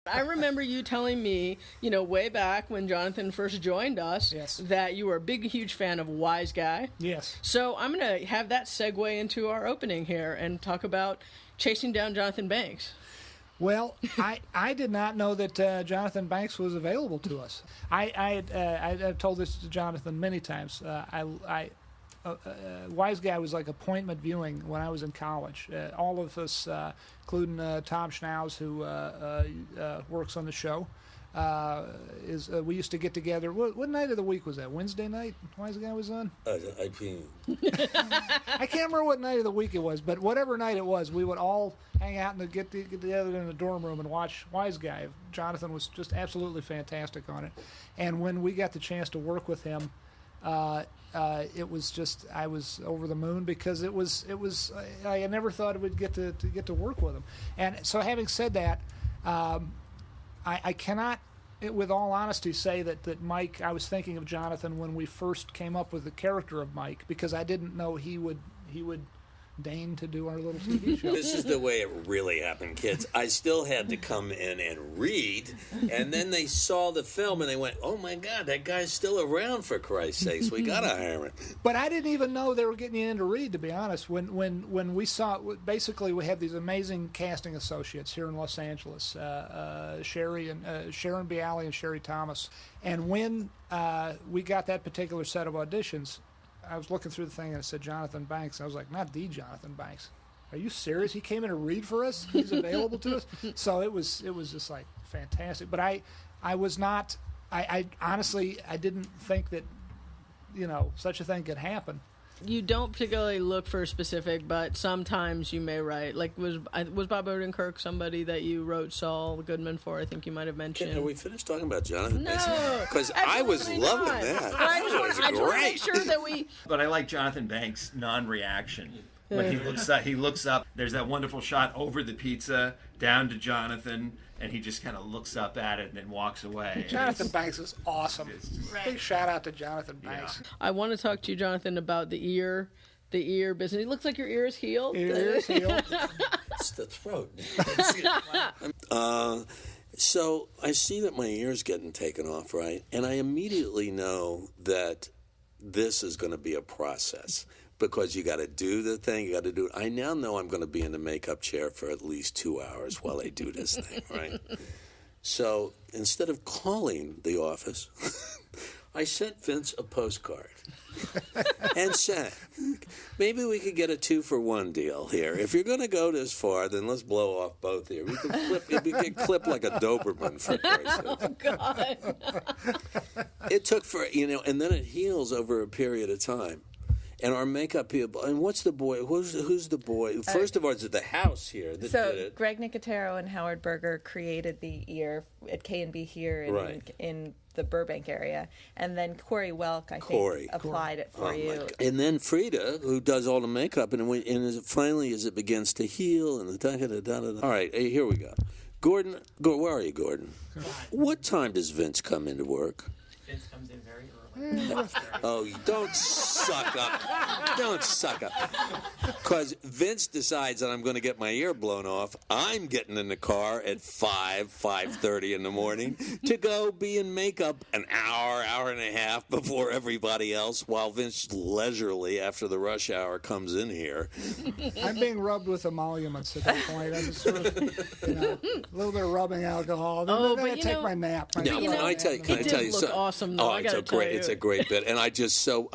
I remember you telling me, way back when Jonathan first joined us, Yes. that you were a big, huge fan of Wise Guy. Yes. So I'm going to have that segue into our opening here and talk about chasing down Jonathan Banks. Well, I did not know that Jonathan Banks was available to us. I've told this to Jonathan many times. Wise Guy was like appointment viewing when I was in college. All of us, including Tom Schnauz, who works on the show, we used to get together. What night of the week was that? Wednesday night? Wise Guy was on? I can't. I can't remember what night of the week it was, but whatever night it was, we would all hang out and get together in the dorm room and watch Wise Guy. Jonathan was just absolutely fantastic on it. And when we got the chance to work with him, it was just, I was over the moon, because it was I never thought we'd get to work with him. And so, having said that, I cannot, with all honesty, say that Mike, I was thinking of Jonathan when we first came up with the character of Mike, because I didn't know he would deign to do our little TV show. This is the way it really happened, kids. I still had to come in and read, and then they saw the film and they went, "Oh my God, that guy's still around, for Christ's sakes. We gotta hire him." But I didn't even know they were getting you in to read, to be honest. When we saw, basically, we have these amazing casting associates here in Los Angeles, Sharon Bialy and Sherry Thomas. And when we got that particular set of auditions, I was looking through the thing and it said Jonathan Banks. I was like, not the Jonathan Banks. Are you serious? He came in to read for us? He's available to us? So it was just like fantastic. But I was not, I honestly, I didn't think that, such a thing could happen. You don't particularly look for a specific, but sometimes you may write. Like, was Bob Odenkirk somebody that you wrote Saul Goodman for? I think you might have mentioned. Are we finished talking about Jonathan? No, because I was loving that. I just want to make sure that we. But I like Jonathan Banks' non-reaction. When he looks up. There's that wonderful shot over the pizza down to Jonathan, and he just kind of looks up at it and then walks away. Jonathan Banks is awesome. Big shout out to Jonathan Banks. Yeah. I want to talk to you, Jonathan, about the ear business. It looks like your ear is healed. Your ear is healed. It's the throat. So I see that my ear's getting taken off, right? And I immediately know that this is going to be a process. Because you got to do the thing, you got to do it. I now know I'm going to be in the makeup chair for at least 2 hours while I do this thing, right? So instead of calling the office, I sent Vince a postcard and said, maybe we could get a 2-for-1 deal here. If you're going to go this far, then let's blow off both here. We could clip like a Doberman, for Christ's sake. Oh, God. It took and then it heals over a period of time. And our makeup people, and what's the boy? Who's the boy? First of all, it's at the house here that did it. Greg Nicotero and Howard Berger created the ear at K&B here in the Burbank area, and then Corey Welk, I think, applied it for you. And then Frida, who does all the makeup, and finally, as it begins to heal, and the All right, here we go. Gordon, where are you, Gordon? What time does Vince come into work? Vince comes in very early. Oh, don't suck up. Don't suck up. Because Vince decides that I'm going to get my ear blown off. I'm getting in the car at 5:30 in the morning to go be in makeup an hour and a half before everybody else, while Vince leisurely, after the rush hour, comes in here. I'm being rubbed with emoluments at that point. I'm just sort of, a little bit of rubbing alcohol. Then I'm going to take my nap. Now, can I tell you something? Awesome, though. It's a great bit, and I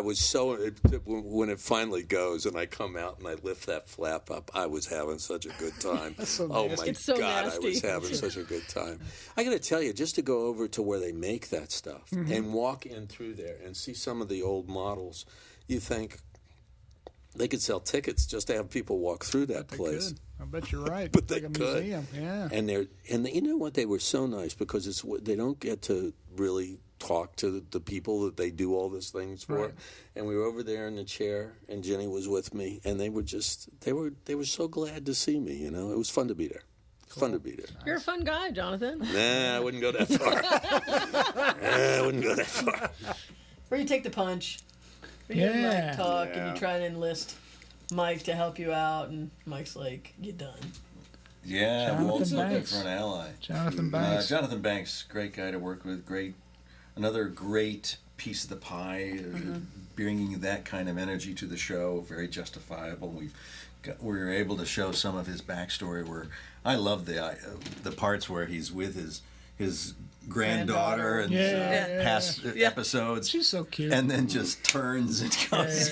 was so when it finally goes and I come out and I lift that flap up, I was having such a good time. Oh my God, I was having such a good time. I got to tell you, just to go over to where they make that stuff and walk in through there and see some of the old models, you think they could sell tickets just to have people walk through that place. I bet you're right. But it's they like a could. museum. Yeah. And you know what? They were so nice because they don't get to really talk to the people that they do all these things for. Right. And we were over there in the chair, and Jenny was with me, and they were so glad to see me. It was fun to be there. Cool. Fun to be there. You're a fun guy, Jonathan. Nah, I wouldn't go that far. Where you take the punch. Where you and Mike talk and you try to enlist Mike to help you out, and Mike's like, "You done." Yeah, Jonathan Walt's looking Banks. for an ally. Jonathan Banks. Jonathan Banks, great guy to work with. Another great piece of the pie, bringing that kind of energy to the show. Very justifiable. We were able to show some of his backstory. Where I love the parts where he's with his granddaughter and past episodes. She's so cute. And then just turns and goes.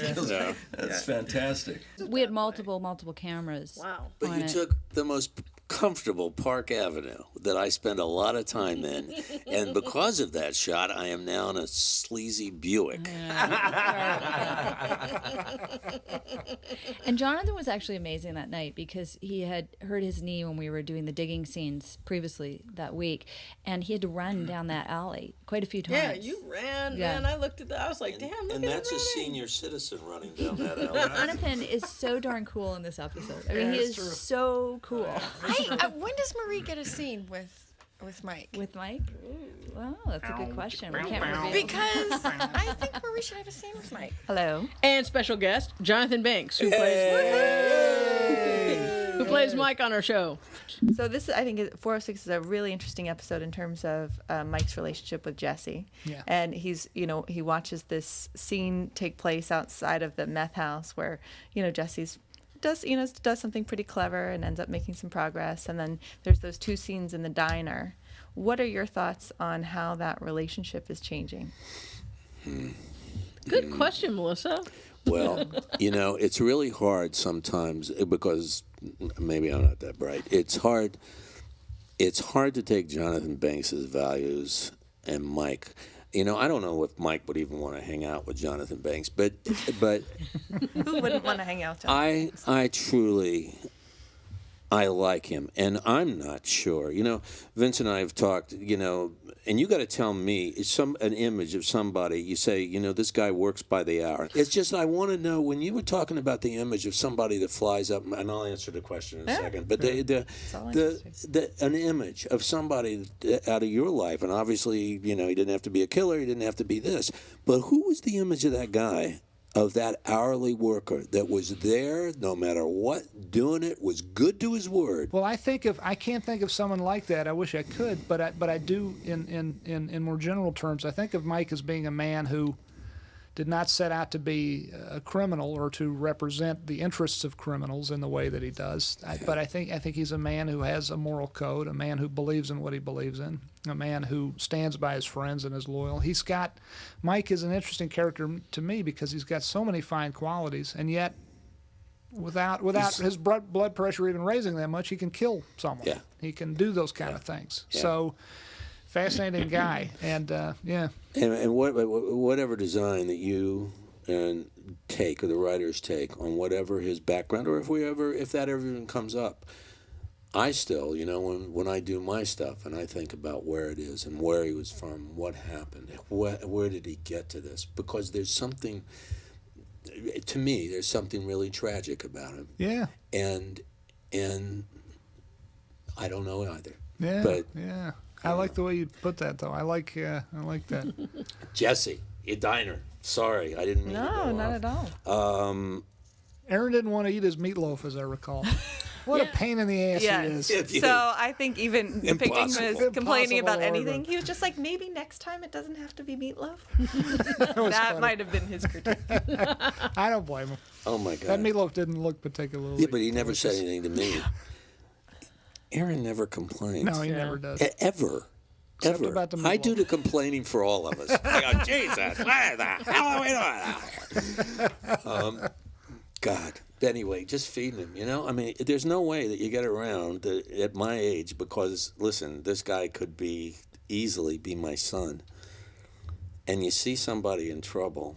That's fantastic. We had multiple cameras. Wow. But you took the most comfortable Park Avenue that I spend a lot of time in, and because of that shot, I am now in a sleazy Buick. And Jonathan was actually amazing that night because he had hurt his knee when we were doing the digging scenes previously that week, and he had to run down that alley quite a few times. Yeah, you ran, Yeah. man. I looked at that. I was like, damn, look And at that's him a running. senior citizen running down that alley. Jonathan is so darn cool in this episode. I mean, he is so cool. When does Marie get a scene with Mike? With Mike? Well, that's a good question. We can't reveal. Because I think Marie should have a scene with Mike. Hello. And special guest, Jonathan Banks, who plays Mike on our show. So this, I think, 406 is a really interesting episode in terms of Mike's relationship with Jesse. Yeah. And he watches this scene take place outside of the meth house where, Jesse's does something pretty clever and ends up making some progress. And then there's those two scenes in the diner. What are your thoughts on how that relationship is changing? Good question, Melissa. Well, it's really hard sometimes because maybe I'm not that bright. It's hard to take Jonathan Banks's values and Mike. I don't know if Mike would even want to hang out with Jonathan Banks, but Who wouldn't want to hang out with Jonathan? I truly like him, and I'm not sure. Vince and I have talked. And you got to tell me an image of somebody. You say, this guy works by the hour. It's just I want to know when you were talking about the image of somebody that flies up, and I'll answer the question in a second. But an image of somebody out of your life, and obviously, he didn't have to be a killer, he didn't have to be this, but who was the image of that guy? Of that hourly worker that was there no matter what, doing it, was good to his word. Well, I can't think of someone like that. I wish I could, but I do in more general terms. I think of Mike as being a man who did not set out to be a criminal or to represent the interests of criminals in the way that he does. But I think he's a man who has a moral code, a man who believes in what he believes in, a man who stands by his friends and is loyal. Mike is an interesting character to me because he's got so many fine qualities, and yet without his blood pressure even raising that much, he can kill someone. Yeah. He can do those kind of things. Yeah. So fascinating guy, and And whatever design that you take or the writers take on whatever his background, or if that ever even comes up, I still, when I do my stuff and I think about where it is and where he was from, what happened, where did he get to this? Because there's something, to me, there's something really tragic about him. Yeah. And I don't know either. Yeah. But yeah. I like the way you put that, though. I like that. Jesse, your diner. Sorry, I didn't mean to go not off. at all. Aaron didn't want to eat his meatloaf, as I recall. What a pain in the ass he is. Yeah. So I think even depicting him as Impossible. complaining about Impossible anything, order. he was just like, maybe next time it doesn't have to be meatloaf. was That funny. might have been his critique. I don't blame him. Oh my That God. meatloaf didn't look particularly. Yeah, but he never said anything to me. Aaron never complains. No, he never does. Ever. Except Ever. about the I do meatloaf. the complaining for all of us. I go, Jesus, what the hell are we doing? God. Anyway, just feeding him, I mean, there's no way that you get around at my age because, listen, this guy could easily be my son. And you see somebody in trouble.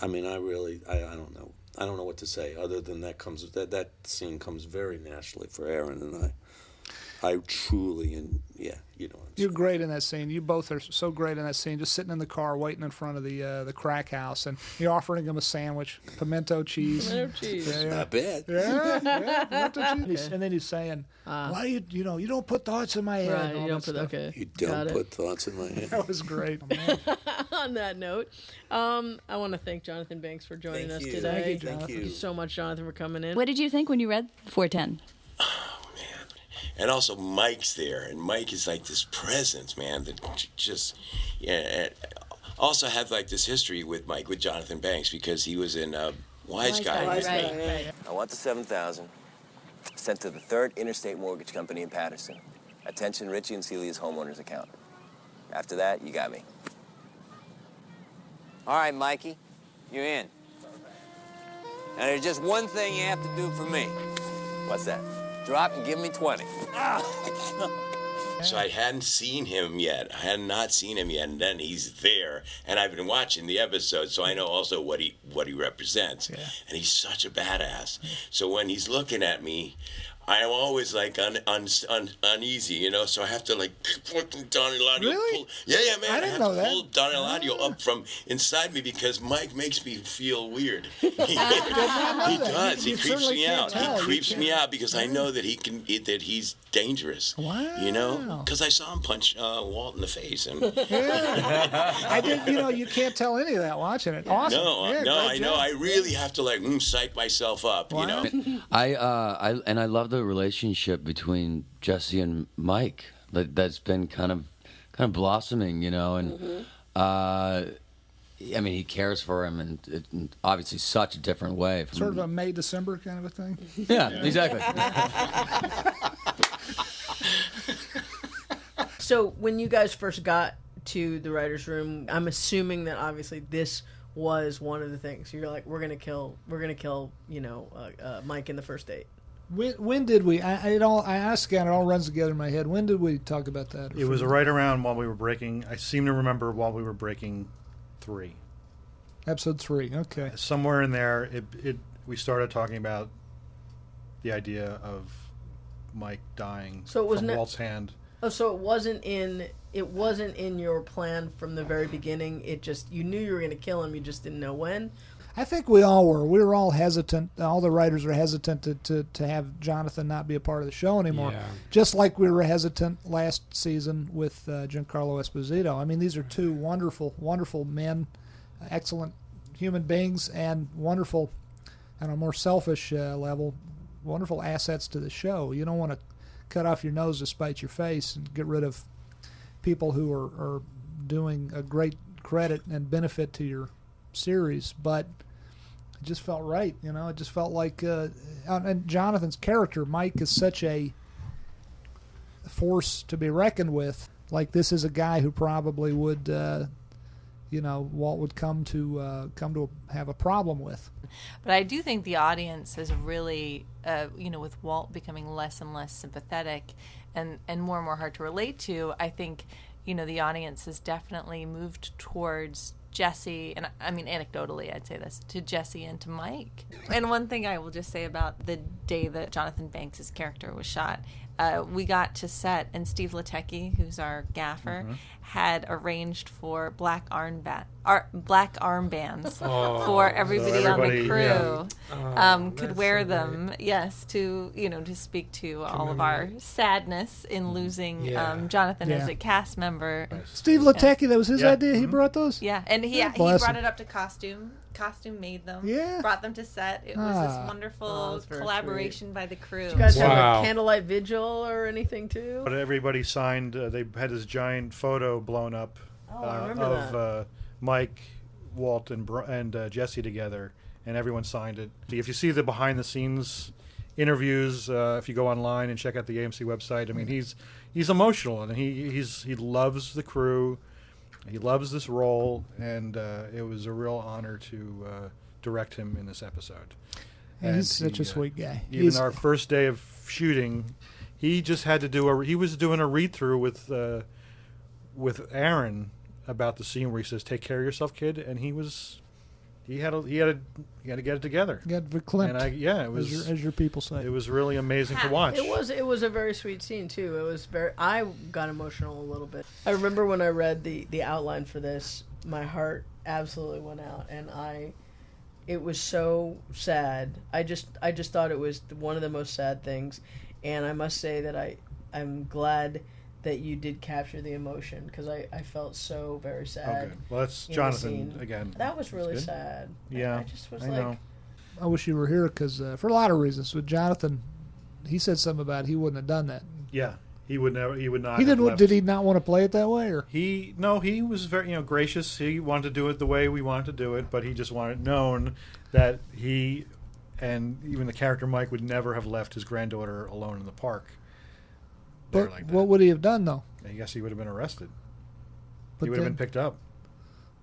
I mean, I don't know. I don't know what to say other than that scene comes very naturally for Aaron and I. I truly, you know. You're great in that scene. You both are so great in that scene. Just sitting in the car, waiting in front of the crack house, and you're offering him a sandwich, pimento cheese. Pimento cheese. Yeah, Not bad. yeah, pimento cheese. And then he's saying, "Why do you don't put thoughts in my head?" Right, and all you don't that put stuff. okay. You Got don't it. put thoughts in my head. That was great. On that note, I want to thank Jonathan Banks for joining Thank us you. today. Thank you. Thank you so much, Jonathan, for coming in. What did you think when you read 410? And also Mike's there, and Mike is like this presence, man, that just, yeah. Also have like this history with Mike, with Jonathan Banks, because he was in Wise Guy. Right. I want the $7,000 sent to the Third Interstate Mortgage Company in Patterson. Attention Richie and Celia's homeowner's account. After that, you got me. All right, Mikey, you're in. Now, there's just one thing you have to do for me. What's that? Drop and give me 20. So I hadn't seen him yet. I had not seen him yet, and then he's there, and I've been watching the episode, so I know also what he represents. Yeah. And he's such a badass. So when he's looking at me, I'm always like uneasy, you know. So I have to like fucking Donnie Eladio. Really? Yeah, man. I didn't know that. Pull Donnie Eladio up from inside me because Mike makes me feel weird. He does. He creeps me out. He creeps me out because I know that he's dangerous. Wow. You know, because I saw him punch Walt in the face. And I did. You know, you can't tell any of that watching it. Awesome. No, I know. I really have to like psych myself up. Wow. You know. I love the relationship between Jesse and Mike that's been kind of blossoming, you know, and I mean, he cares for him, and obviously such a different way. From, Sort of a May-December kind of a thing. Yeah, exactly. So when you guys first got to the writer's room, I'm assuming that obviously this was one of the things. You're like, we're gonna kill, you know, Mike in the first date. When did we? I asked again. It all runs together in my head. When did we talk about that? It was right around while we were breaking. I seem to remember while we were breaking 3. Episode 3. Okay. Somewhere in there, we started talking about the idea of Mike dying from Walt's hand. Oh, so it wasn't in your plan from the very beginning. It just, you knew you were going to kill him. You just didn't know when. I think we all were. We were all hesitant. All the writers were hesitant to have Jonathan not be a part of the show anymore. Yeah. Just like we were hesitant last season with Giancarlo Esposito. I mean, these are two wonderful, wonderful men, excellent human beings, and wonderful, on a more selfish level, wonderful assets to the show. You don't want to cut off your nose to spite your face and get rid of people who are doing a great credit and benefit to your series, but it just felt right, you know. It just felt like, and Jonathan's character, Mike, is such a force to be reckoned with. Like, this is a guy who probably would, you know, Walt would come to have a problem with. But I do think the audience has really, you know, with Walt becoming less and less sympathetic and more hard to relate to, I think, you know, the audience has definitely moved towards Jesse, and I mean, anecdotally, I'd say this, to Jesse and to Mike. And one thing I will just say about the day that Jonathan Banks' character was shot, we got to set, and Steve Latecki, who's our gaffer, had arranged for black armbands for everybody on the crew. Yeah. Could wear them, yes, to, you know, to speak to all of our sadness in losing Jonathan as a cast member. Steve Latecki, that was his idea. He brought those. Yeah, and he brought it up to costume. Costume made them. Yeah. Brought them to set. It was this wonderful collaboration by the crew. Did you guys have a candlelight vigil or anything too? But everybody signed. They had this giant photo blown up of Mike, Walt, and Jesse together, and everyone signed it. If you see the behind-the-scenes interviews, if you go online and check out the AMC website, I mean, he's emotional, and he loves the crew. He loves this role, and it was a real honor to direct him in this episode. And he's such a sweet guy. Even our first day of shooting, he just had to he was doing a read-through with Aaron about the scene where he says, "Take care of yourself, kid," and he had to get it together. You got verklempt. And it was, as your people say. It was really amazing to watch. It was a very sweet scene too. It was I got emotional a little bit. I remember when I read the outline for this, my heart absolutely went out, and it was so sad. I just thought it was one of the most sad things, and I must say that I'm glad that you did capture the emotion, because I felt so very sad. Okay. Well, that's Jonathan again. That was really sad. Yeah, I just was I know. I wish you were here because for a lot of reasons. With Jonathan, he said something about he wouldn't have done that. Yeah, he would never. He would not. He have didn't. left. Did he not want to play it that way, or He was very gracious. He wanted to do it the way we wanted to do it, but he just wanted known that he and even the character Mike would never have left his granddaughter alone in the park. but Like that. what would he have done though? I guess he would have been arrested. But He would have then- been picked up.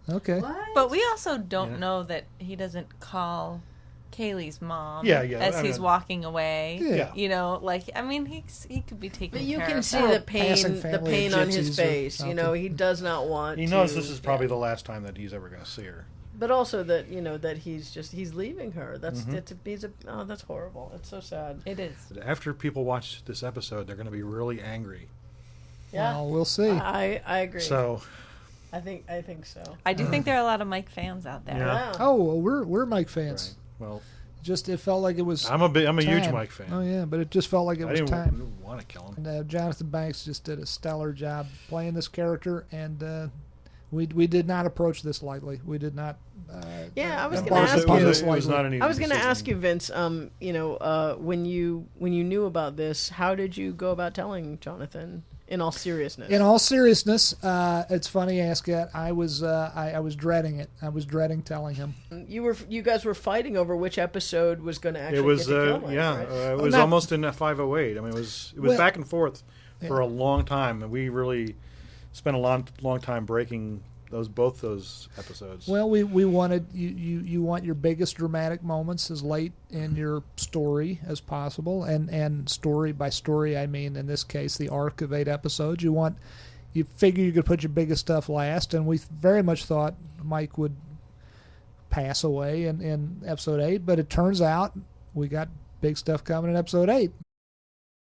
Okay. But we also don't Yeah. know that he doesn't call Kaylee's mom Yeah, yeah, as I he's mean- walking away. Yeah. You know, like, I mean, he could be taking But you care can of see that. the pain, passing the family pain of on gypsies his or face. You know, something. he does not want. He knows to, this is probably the last time that he's ever going to see her. But also that that he's leaving her. That's Mm-hmm. that's horrible. It's so sad. It is. After people watch this episode, they're going to be really angry. Yeah, Well, we'll see. I agree. So, I think so. I do think there are a lot of Mike fans out there. Yeah. Oh, well, we're Mike fans. right. Well, Just it felt like it was. I'm a huge time. Mike fan. Oh yeah, but it just felt like it I was didn't time. want to kill him. And Jonathan Banks just did a stellar job playing this character, and we did not approach this lightly. We did not. Yeah, I was embark gonna ask upon you- this It was lightly. not an easy I was going to decision. ask you, Vince. When you knew about this, how did you go about telling Jonathan? In all seriousness. In all seriousness, it's funny you ask that. I was dreading it. I was dreading telling him. You guys were fighting over which episode was going to actually It was get to kill Mike, right? it was not- almost in 508. I mean, it was Well- back and forth for a long time, and we really spent a long time breaking both those episodes. Well, we wanted you want your biggest dramatic moments as late in your story as possible, and story by story I mean in this case the arc of 8 episodes. You figure you could put your biggest stuff last, and we very much thought Mike would pass away in episode 8, but it turns out we got big stuff coming in episode 8,